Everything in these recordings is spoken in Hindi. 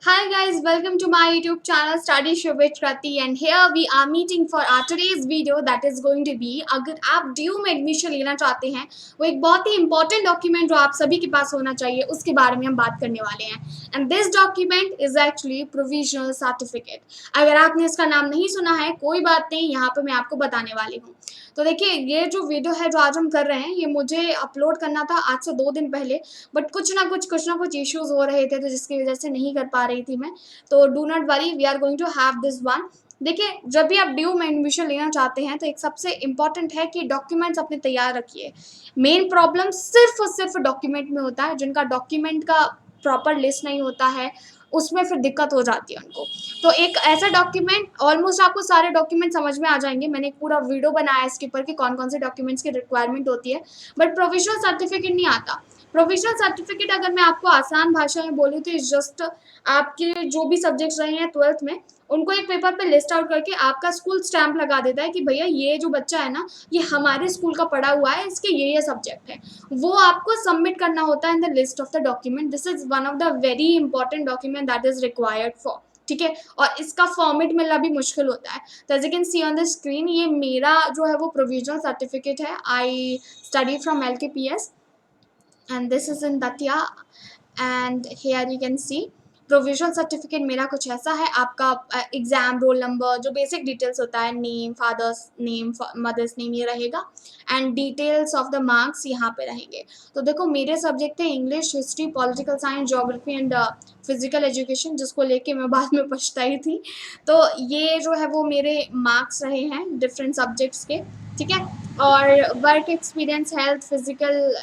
Hi guys, welcome to my YouTube channel Studyship with Krati, and here we are meeting for our today's video that is going to be अगर आप ड्यू में एडमिशन लेना चाहते हैं वो एक बहुत ही इंपॉर्टेंट डॉक्यूमेंट जो आप सभी के पास होना चाहिए उसके बारे में हम बात करने वाले हैं। And this document is actually provisional certificate. अगर आपने इसका नाम नहीं सुना है कोई बात नहीं, यहाँ पे मैं आपको बताने वाली हूँ। तो देखिए, ये जो वीडियो है जो आज हम कर रहे हैं ये मुझे अपलोड करना था आज से 2 दिन पहले, बट कुछ ना कुछ इश्यूज हो रहे थे तो जिसकी वजह से नहीं कर पा रही थी मैं। तो do not worry, we are going to have this one. देखिए, जब भी आप ड्यू में एडमिशन लेना चाहते हैं तो एक सबसे इम्पॉर्टेंट है कि डॉक्यूमेंट्स अपने तैयार रखिए। मेन प्रॉब्लम सिर्फ और सिर्फ डॉक्यूमेंट में होता है। जिनका डॉक्यूमेंट का प्रॉपर लिस्ट नहीं होता है उसमें फिर दिक्कत हो जाती है उनको। तो एक ऐसा डॉक्यूमेंट, ऑलमोस्ट आपको सारे डॉक्यूमेंट समझ में आ जाएंगे। मैंने एक पूरा वीडियो बनाया है इसके ऊपर कि कौन कौन से डॉक्यूमेंट्स की रिक्वायरमेंट होती है, बट प्रोविजनल सर्टिफिकेट नहीं आता। प्रोविजनल सर्टिफिकेट अगर मैं आपको आसान भाषा में बोलूँ तो इज जस्ट आपके जो भी सब्जेक्ट्स रहे हैं 12th में उनको एक पेपर पे लिस्ट आउट करके आपका स्कूल स्टैंप लगा देता है कि भैया ये जो बच्चा है ना ये हमारे स्कूल का पढ़ा हुआ है, इसके ये सब्जेक्ट है। वो आपको सबमिट करना होता है in the list of the document. This is one of the very important document that is required for, ठीक है। और इसका फॉर्मेट मिलना भी मुश्किल होता है। तो as you can see on the screen, ये मेरा जो है वो प्रोविजनल सर्टिफिकेट है। I study from LKPS and this is in Datia, and here you can see provisional certificate मेरा कुछ ऐसा है। आपका एग्जाम रोल नंबर, जो बेसिक डिटेल्स होता है, name, father's name, mother's name, ये रहेगा। And details of the marks यहाँ पे रहेंगे। तो देखो, मेरे सब्जेक्ट थे English, history, political science, geography and physical education, जिसको लेके मैं बाद में पछताई थी। तो ये जो है वो मेरे मार्क्स रहे हैं डिफरेंट सब्जेक्ट्स के, ठीक है। और work experience, health, physical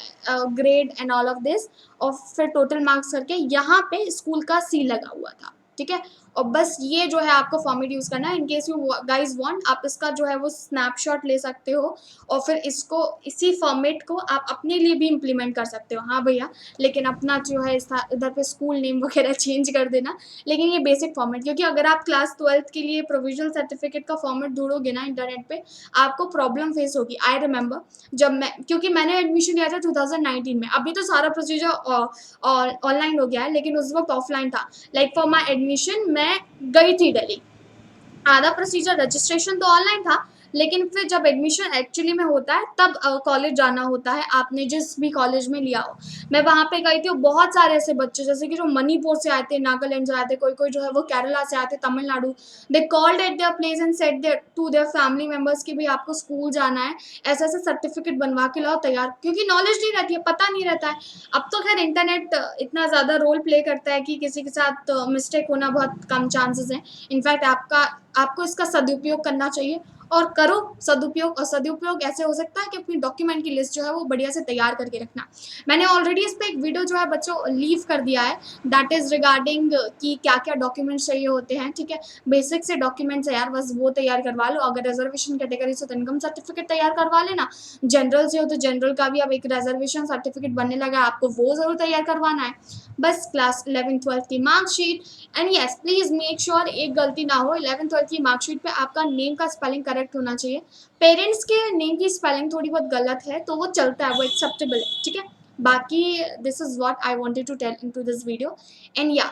grade and all of this, और फिर टोटल मार्क्स करके यहाँ पे स्कूल का सी लगा हुआ था, ठीक है। और बस ये जो है आपको फॉर्मेट यूज़ करना है। In case you guys want, आप इसका जो है वो स्नैपशॉट ले सकते हो और फिर इसको, इसी फॉर्मेट को आप अपने लिए भी इम्प्लीमेंट कर सकते हो। हाँ भैया, लेकिन अपना जो है इधर पे स्कूल नेम वगैरह चेंज कर देना। लेकिन ये बेसिक फॉर्मेट, क्योंकि अगर आप क्लास 12th के लिए प्रोविजनल सर्टिफिकेट का फॉर्मेट ढूंढोगे ना इंटरनेट पे, आपको प्रॉब्लम फेस होगी। आई रिमेंबर जब मैं, क्योंकि मैंने एडमिशन लिया था 2019 में, अभी तो सारा प्रोसीजर ऑनलाइन हो गया है लेकिन उस वक्त ऑफलाइन था। लाइक फॉर माई एडमिशन मैं गई थी दिल्ली। आधा प्रोसीजर रजिस्ट्रेशन तो ऑनलाइन था, लेकिन फिर जब एडमिशन एक्चुअली में होता है तब कॉलेज जाना होता है, आपने जिस भी कॉलेज में लिया हो। मैं वहाँ पे गई थी, बहुत सारे ऐसे बच्चे जैसे कि जो मणिपुर से आए थे, नागालैंड से आए थे, कोई कोई जो है वो केरला से आए थे, Tamil Nadu. They called at their place and said their to their family members कि भाई आपको स्कूल जाना है, ऐसे ऐसे सर्टिफिकेट बनवा के लाओ तैयार, क्योंकि नॉलेज नहीं रहती है, पता नहीं रहता है। अब तो खैर इंटरनेट इतना ज़्यादा रोल प्ले करता है कि किसी के साथ मिस्टेक होना बहुत कम चांसेस हैं। इनफैक्ट आपको इसका सदुपयोग करना चाहिए और करो सदुपयोग। और सदुपयोग ऐसे हो सकता है कि अपनी डॉक्यूमेंट की लिस्ट जो है वो बढ़िया से तैयार करके रखना। मैंने ऑलरेडी इस पर एक वीडियो जो है बच्चों लीव कर दिया है, दैट इज रिगार्डिंग कि क्या क्या डॉक्यूमेंट्स चाहिए होते हैं, ठीक है। बेसिक से डॉक्यूमेंट्स है यार, बस वो तैयार करवा लो। अगर रिजर्वेशन कैटेगरी से तो इनकम सर्टिफिकेट तैयार करवा लेना, जनरल से हो तो जनरल का भी अब एक रिजर्वेशन सर्टिफिकेट बनने लगा, आपको वो जरूर तैयार करवाना है। बस क्लास 11th-12th की marksheet. And yes, please make sure एक गलती ना हो, 11th-12th की मार्कशीट पे आपका नेम का स्पेलिंग करेक्ट होना चाहिए। पेरेंट्स के नेम की स्पेलिंग थोड़ी बहुत गलत है तो वो चलता है, वो एक्सेप्टेबल है, ठीक है। बाकी this is what I wanted to tell in to this video. And yeah,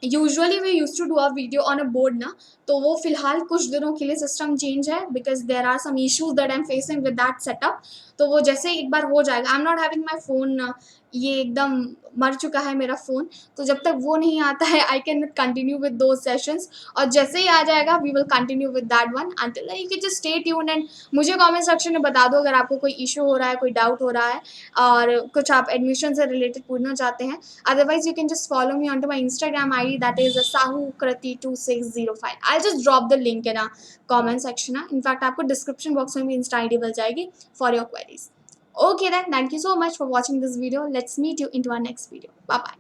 usually we use to do a video on a board ना, तो वो फिलहाल कुछ दिनों के लिए सिस्टम चेंज है because there are some issues that I am facing with that setup. तो वो जैसे एक बार हो जाएगा, I am not having my phone, ये एकदम मर चुका है मेरा फ़ोन, तो जब तक वो नहीं आता है I can not continue with those sessions. और जैसे ही आ जाएगा we will continue with that one. Until you can just stay tuned and मुझे कमेंट सेक्शन में बता दो अगर आपको कोई इशू हो रहा है, कोई डाउट हो रहा है और कुछ आप एडमिशन से रिलेटेड पूछना चाहते हैं। Otherwise you can just follow me on to my Instagram ID, that is sahukrati2605। I just drop the link in a comment section. In fact आपको डिस्क्रिप्शन बॉक्स में भी इंस्टा ID मिल जाएगी for your queries. Okay then, thank you so much for watching this video. Let's meet you into our next video. Bye bye.